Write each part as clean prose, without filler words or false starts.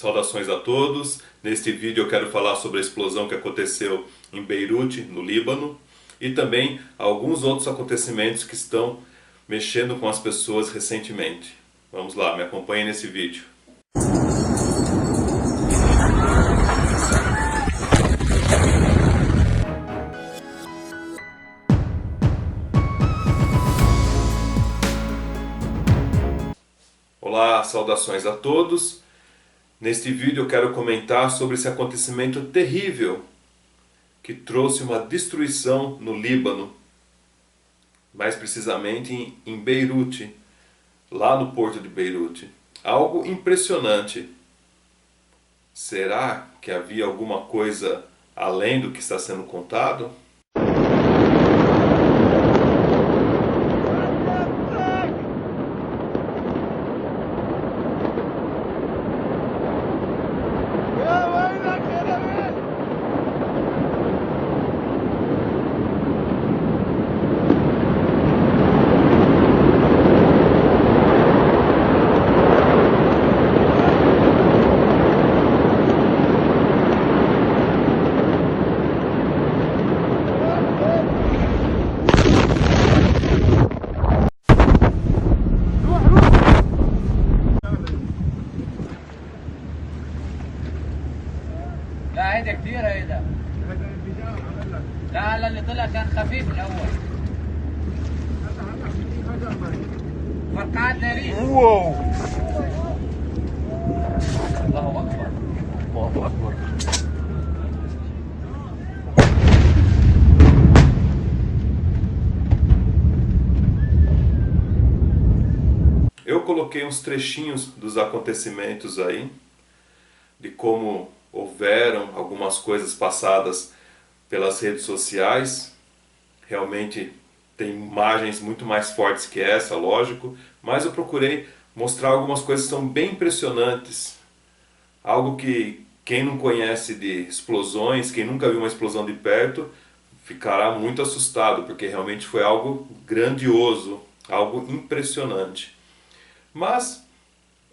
Saudações a todos. Neste vídeo eu quero falar sobre a explosão que aconteceu em Beirute, no Líbano, e também alguns outros acontecimentos que estão mexendo com as pessoas recentemente. Vamos lá, me acompanhe nesse vídeo. Olá, saudações a todos. Neste vídeo eu quero comentar sobre esse acontecimento terrível que trouxe uma destruição no Líbano, mais precisamente em Beirute, lá no porto de Beirute. Algo impressionante. Será que havia alguma coisa além do que está sendo contado? لا هيدا كثير هيدا. لا هلا اللي طلع كان خفيف الاول. فرقعات ناريه. واو. الله اكبر. الله اكبر. Eu coloquei uns trechinhos dos acontecimentos aí, de como houveram algumas coisas passadas pelas redes sociais. Realmente tem imagens muito mais fortes que essa, lógico, mas eu procurei mostrar algumas coisas que são bem impressionantes. Algo que quem não conhece de explosões, quem nunca viu uma explosão de perto, ficará muito assustado, porque realmente foi algo grandioso, algo impressionante. Mas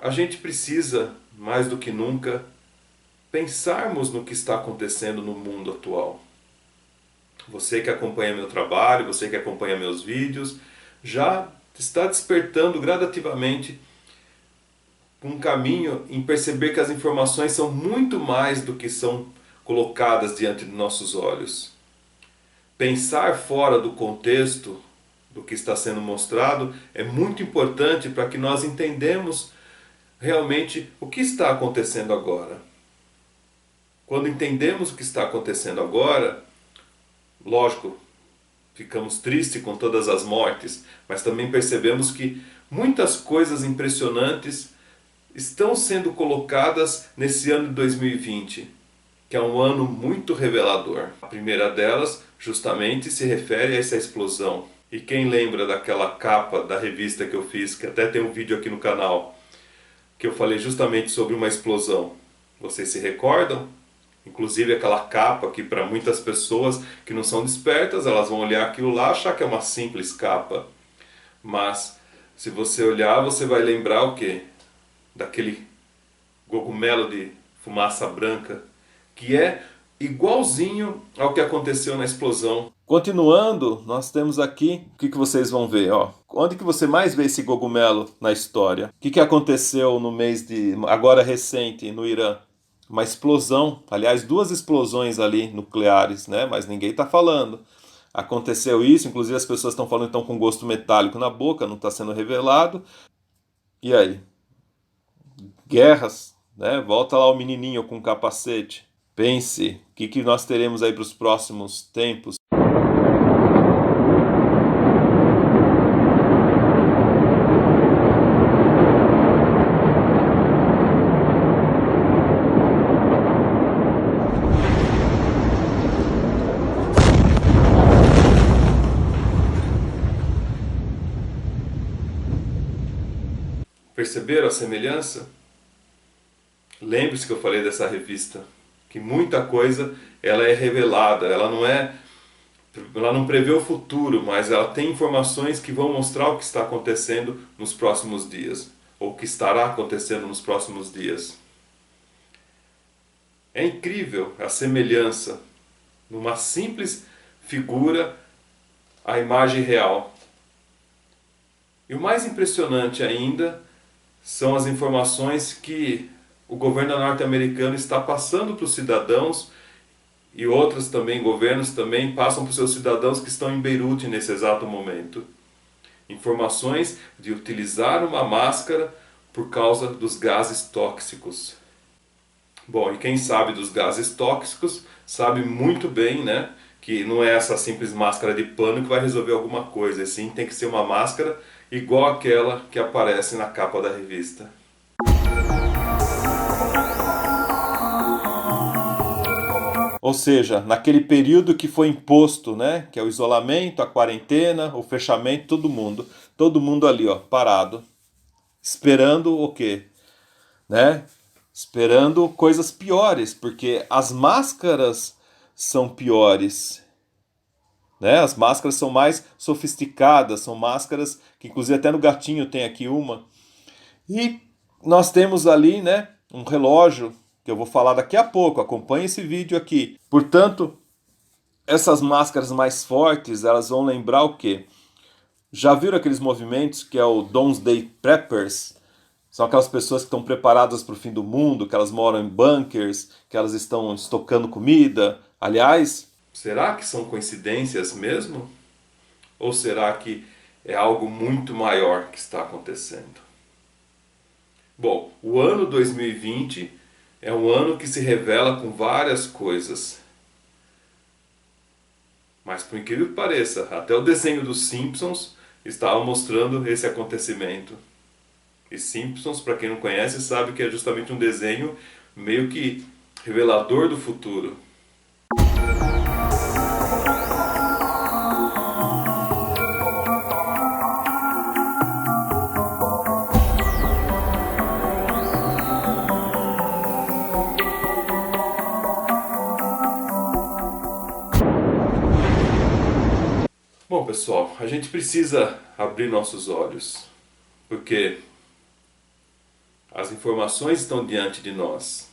a gente precisa, mais do que nunca, pensarmos no que está acontecendo no mundo atual. Você que acompanha meu trabalho, você que acompanha meus vídeos, já está despertando gradativamente um caminho em perceber que as informações são muito mais do que são colocadas diante de nossos olhos. Pensar fora do contexto do que está sendo mostrado é muito importante para que nós entendamos realmente o que está acontecendo agora. Quando entendemos o que está acontecendo agora, lógico, ficamos tristes com todas as mortes, mas também percebemos que muitas coisas impressionantes estão sendo colocadas nesse ano de 2020, que é um ano muito revelador. A primeira delas justamente se refere a essa explosão. E quem lembra daquela capa da revista que eu fiz, que até tem um vídeo aqui no canal, que eu falei justamente sobre uma explosão? Vocês se recordam? Inclusive aquela capa que para muitas pessoas que não são despertas, elas vão olhar aquilo lá e achar que é uma simples capa. Mas se você olhar, você vai lembrar o quê? Daquele cogumelo de fumaça branca, que é igualzinho ao que aconteceu na explosão. Continuando, nós temos aqui, o que vocês vão ver? Ó, onde que você mais vê esse cogumelo na história? O que aconteceu no mês de, agora recente, no Irã? Uma explosão, aliás, duas explosões ali nucleares, né? Mas ninguém está falando. Aconteceu isso, inclusive as pessoas estão falando então com gosto metálico na boca, não está sendo revelado. E aí? Guerras, né? Volta lá o menininho com capacete. Pense, o que nós teremos aí para os próximos tempos? Perceberam a semelhança? Lembre-se que eu falei dessa revista, que muita coisa ela é revelada, ela não prevê o futuro, mas ela tem informações que vão mostrar o que está acontecendo nos próximos dias, ou o que estará acontecendo nos próximos dias. É incrível a semelhança numa simples figura à imagem real. E o mais impressionante ainda são as informações que o governo norte-americano está passando para os cidadãos, e outros também, governos também, passam para os seus cidadãos que estão em Beirute nesse exato momento. Informações de utilizar uma máscara por causa dos gases tóxicos. Bom, e quem sabe dos gases tóxicos sabe muito bem, né, que não é essa simples máscara de pano que vai resolver alguma coisa, e sim tem que ser uma máscara igual aquela que aparece na capa da revista. Ou seja, naquele período que foi imposto, né, que é o isolamento, a quarentena, o fechamento, todo mundo ali, ó, parado, esperando o quê? Né? Esperando coisas piores, porque as máscaras são piores, né? As máscaras são mais sofisticadas, são máscaras que inclusive até no gatinho tem aqui uma. E nós temos ali, né, um relógio que eu vou falar daqui a pouco, acompanhe esse vídeo aqui. Portanto, essas máscaras mais fortes, elas vão lembrar o quê? Já viram aqueles movimentos que é o Doomsday Preppers? São aquelas pessoas que estão preparadas para o fim do mundo, que elas moram em bunkers, que elas estão estocando comida. Aliás, será que são coincidências mesmo? Ou será que é algo muito maior que está acontecendo? Bom, o ano 2020 é um ano que se revela com várias coisas. Mas por incrível que pareça, até o desenho dos Simpsons estava mostrando esse acontecimento. E Simpsons, para quem não conhece, sabe que é justamente um desenho meio que revelador do futuro. Bom, pessoal, a gente precisa abrir nossos olhos, porque as informações estão diante de nós.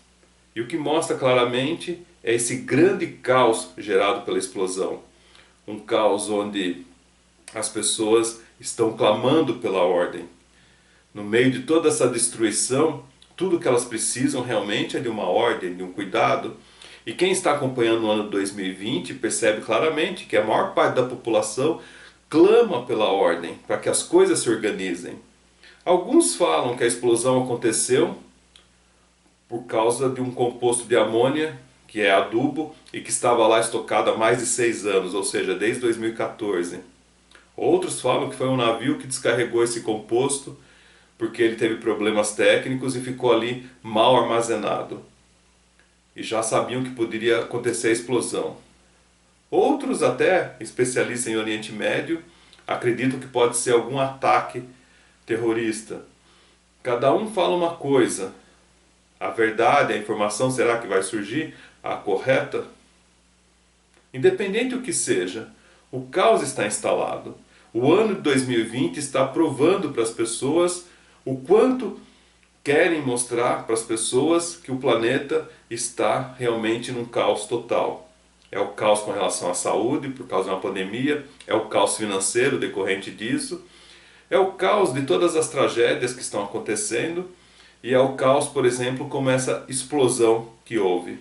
E o que mostra claramente é esse grande caos gerado pela explosão. Um caos onde as pessoas estão clamando pela ordem. No meio de toda essa destruição, tudo que elas precisam realmente é de uma ordem, de um cuidado. E quem está acompanhando o ano 2020 percebe claramente que a maior parte da população clama pela ordem, para que as coisas se organizem. Alguns falam que a explosão aconteceu por causa de um composto de amônia, que é adubo, e que estava lá estocado há mais de 6 anos, ou seja, desde 2014. Outros falam que foi um navio que descarregou esse composto porque ele teve problemas técnicos e ficou ali mal armazenado. E já sabiam que poderia acontecer a explosão. Outros, até especialistas em Oriente Médio, acreditam que pode ser algum ataque terrorista. Cada um fala uma coisa. A verdade, a informação, será que vai surgir? A correta? Independente do que seja, o caos está instalado. O ano de 2020 está provando para as pessoas o quanto querem mostrar para as pessoas que o planeta está realmente num caos total. É o caos com relação à saúde, por causa de uma pandemia, é o caos financeiro decorrente disso, é o caos de todas as tragédias que estão acontecendo, e é o caos, por exemplo, como essa explosão que houve,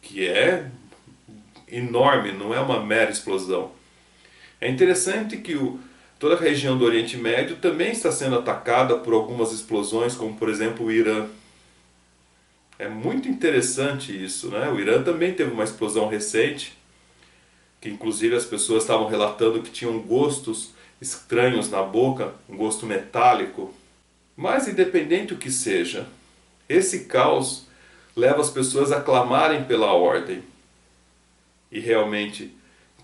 que é enorme, não é uma mera explosão. É interessante que toda a região do Oriente Médio também está sendo atacada por algumas explosões, como por exemplo o Irã. É muito interessante isso, né? O Irã também teve uma explosão recente, que inclusive as pessoas estavam relatando que tinham gostos estranhos na boca, um gosto metálico. Mas independente do que seja, esse caos leva as pessoas a clamarem pela ordem. E realmente,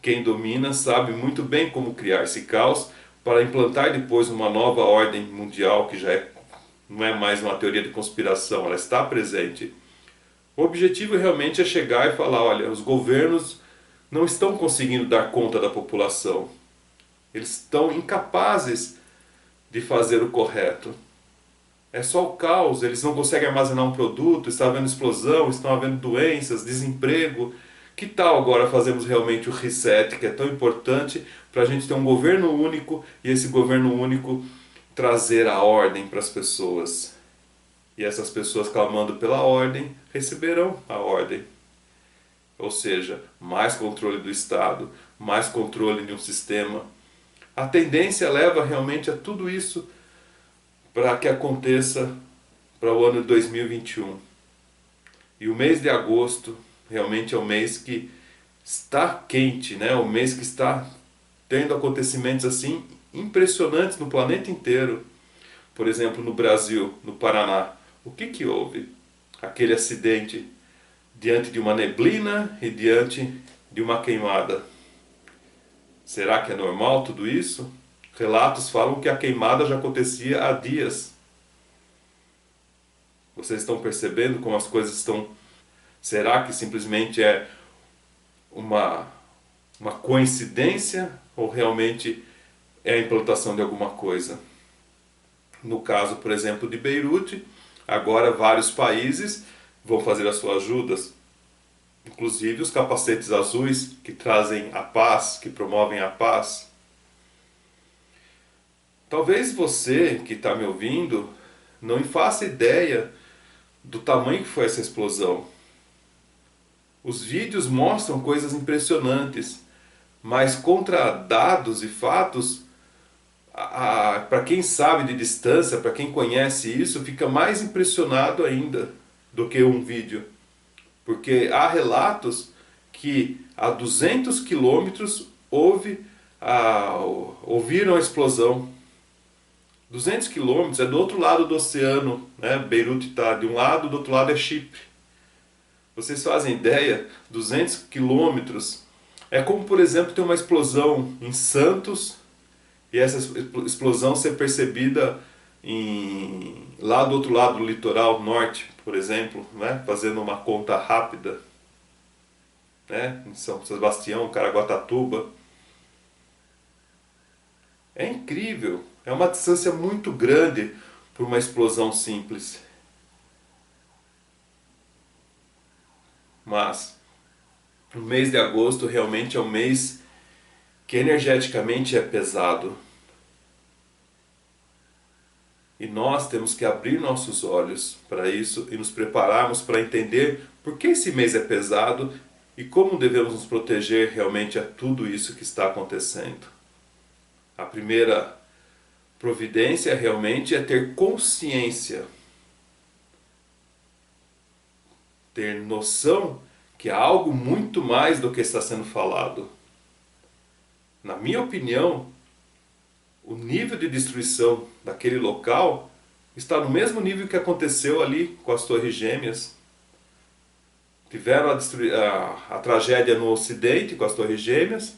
quem domina sabe muito bem como criar esse caos para implantar depois uma nova ordem mundial que não é mais uma teoria de conspiração, ela está presente. O objetivo realmente é chegar e falar, olha, os governos não estão conseguindo dar conta da população. Eles estão incapazes de fazer o correto. É só o caos, eles não conseguem armazenar um produto, está havendo explosão, estão havendo doenças, desemprego. Que tal agora fazermos realmente o reset, que é tão importante para a gente ter um governo único e esse governo único trazer a ordem para as pessoas? E essas pessoas clamando pela ordem receberão a ordem. Ou seja, mais controle do Estado, mais controle de um sistema. A tendência leva realmente a tudo isso para que aconteça para o ano de 2021. E o mês de agosto realmente é o mês que está quente, né? O mês que está tendo acontecimentos assim impressionantes no planeta inteiro. Por exemplo, no Brasil, no Paraná, o que houve? Aquele acidente diante de uma neblina e diante de uma queimada. Será que é normal tudo isso? Relatos falam que a queimada já acontecia há dias. Vocês estão percebendo como as coisas estão... Será que simplesmente é uma coincidência ou realmente é a implantação de alguma coisa? No caso, por exemplo, de Beirute, agora vários países vão fazer as suas ajudas, inclusive os capacetes azuis que trazem a paz, que promovem a paz. Talvez você que está me ouvindo não faça ideia do tamanho que foi essa explosão. Os vídeos mostram coisas impressionantes, mas contra dados e fatos, para quem sabe de distância, para quem conhece isso, fica mais impressionado ainda do que um vídeo. Porque há relatos que a 200 quilômetros ouviram a explosão. 200 quilômetros é do outro lado do oceano, né? Beirute está de um lado, do outro lado é Chipre. Vocês fazem ideia? 200 quilômetros é como, por exemplo, ter uma explosão em Santos e essa explosão ser percebida lá do outro lado do litoral norte, por exemplo, né? Fazendo uma conta rápida, né? Em São Sebastião, Caraguatatuba. É incrível, é uma distância muito grande por uma explosão simples. Mas o mês de agosto realmente é um mês que energeticamente é pesado. E nós temos que abrir nossos olhos para isso e nos prepararmos para entender por que esse mês é pesado e como devemos nos proteger realmente a tudo isso que está acontecendo. A primeira providência realmente é ter consciência, ter noção que há algo muito mais do que está sendo falado. Na minha opinião, o nível de destruição daquele local está no mesmo nível que aconteceu ali com as Torres Gêmeas. Tiveram a tragédia no Ocidente com as Torres Gêmeas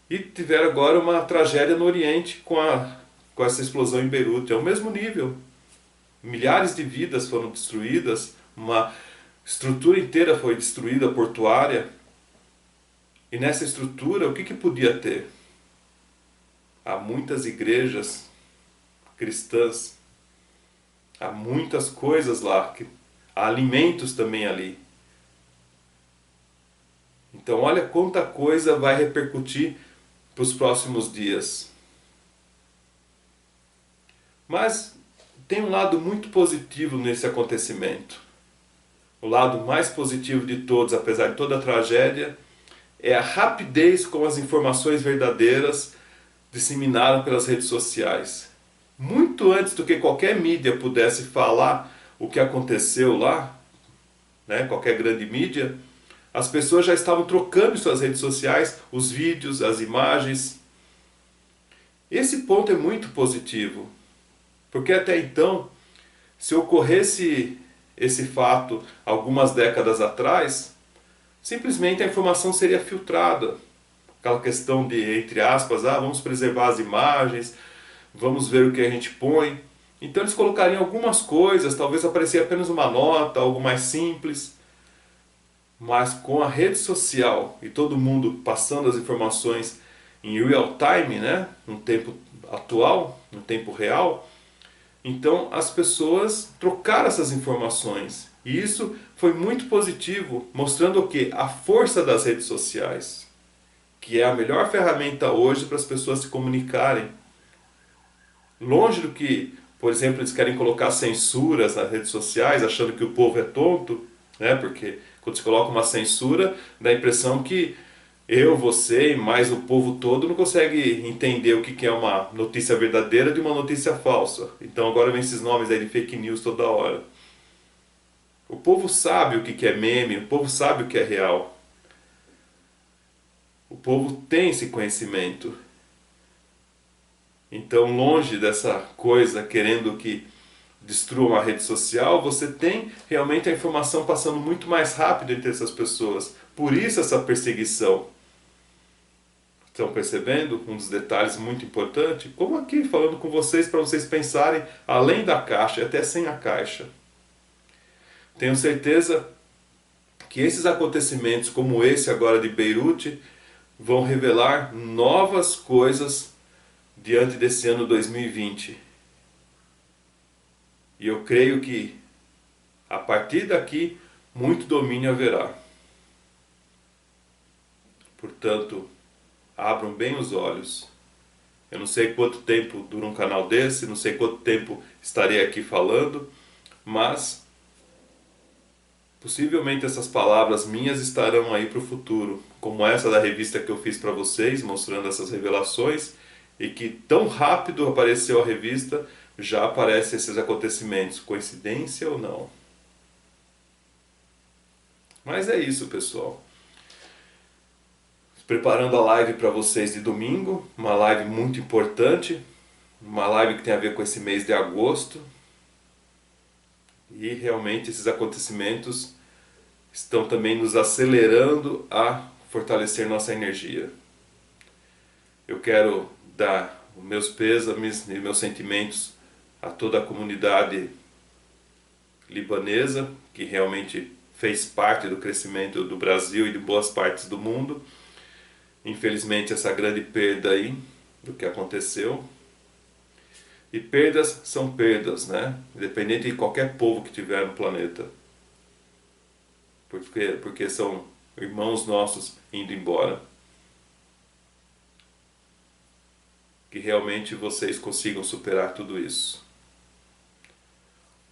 e tiveram agora uma tragédia no Oriente com essa explosão em Beirute. É o mesmo nível. Milhares de vidas foram destruídas, uma estrutura inteira foi destruída, portuária. E nessa estrutura, o que podia ter? Há muitas igrejas cristãs, há muitas coisas lá, há alimentos também ali. Então olha quanta coisa vai repercutir para os próximos dias. Mas tem um lado muito positivo nesse acontecimento. O lado mais positivo de todos, apesar de toda a tragédia, é a rapidez com as informações verdadeiras disseminaram pelas redes sociais. Muito antes do que qualquer mídia pudesse falar o que aconteceu lá, né, qualquer grande mídia, as pessoas já estavam trocando em suas redes sociais os vídeos, as imagens. Esse ponto é muito positivo, porque até então, se ocorresse esse fato algumas décadas atrás, simplesmente a informação seria filtrada. Aquela questão de, entre aspas, vamos preservar as imagens, vamos ver o que a gente põe. Então eles colocariam algumas coisas, talvez aparecia apenas uma nota, algo mais simples. Mas com a rede social e todo mundo passando as informações em real time, né, no tempo atual, no tempo real, Então as pessoas trocaram essas informações. E isso foi muito positivo, mostrando o quê? A força das redes sociais, que é a melhor ferramenta hoje para as pessoas se comunicarem. Longe do que, por exemplo, eles querem colocar censuras nas redes sociais, achando que o povo é tonto, né? Porque quando se coloca uma censura, dá a impressão que eu, você e mais o povo todo não consegue entender o que é uma notícia verdadeira de uma notícia falsa. Então agora vem esses nomes aí de fake news toda hora. O povo sabe o que é meme, o povo sabe o que é real. O povo tem esse conhecimento. Então, longe dessa coisa querendo que destrua uma rede social, você tem realmente a informação passando muito mais rápido entre essas pessoas. Por isso essa perseguição. Estão percebendo um dos detalhes muito importante? Como aqui, falando com vocês, para vocês pensarem além da caixa, até sem a caixa. Tenho certeza que esses acontecimentos, como esse agora de Beirute, vão revelar novas coisas diante desse ano 2020. E eu creio que, a partir daqui, muito domínio haverá. Portanto, abram bem os olhos. Eu não sei quanto tempo dura um canal desse, não sei quanto tempo estarei aqui falando, mas possivelmente essas palavras minhas estarão aí para o futuro, como essa da revista que eu fiz para vocês, mostrando essas revelações, e que tão rápido apareceu a revista, já aparecem esses acontecimentos, coincidência ou não. Mas é isso, pessoal. Preparando a live para vocês de domingo, uma live muito importante, uma live que tem a ver com esse mês de agosto. E realmente esses acontecimentos estão também nos acelerando a fortalecer nossa energia. Eu quero dar os meus pêsames e meus sentimentos a toda a comunidade libanesa, que realmente fez parte do crescimento do Brasil e de boas partes do mundo. Infelizmente, essa grande perda aí do que aconteceu. E perdas são perdas, né? Independente de qualquer povo que tiver no planeta. Porque são irmãos nossos indo embora. Que realmente vocês consigam superar tudo isso.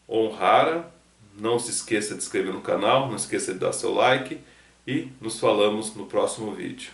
Honrara, não se esqueça de se inscrever no canal, não esqueça de dar seu like e nos falamos no próximo vídeo.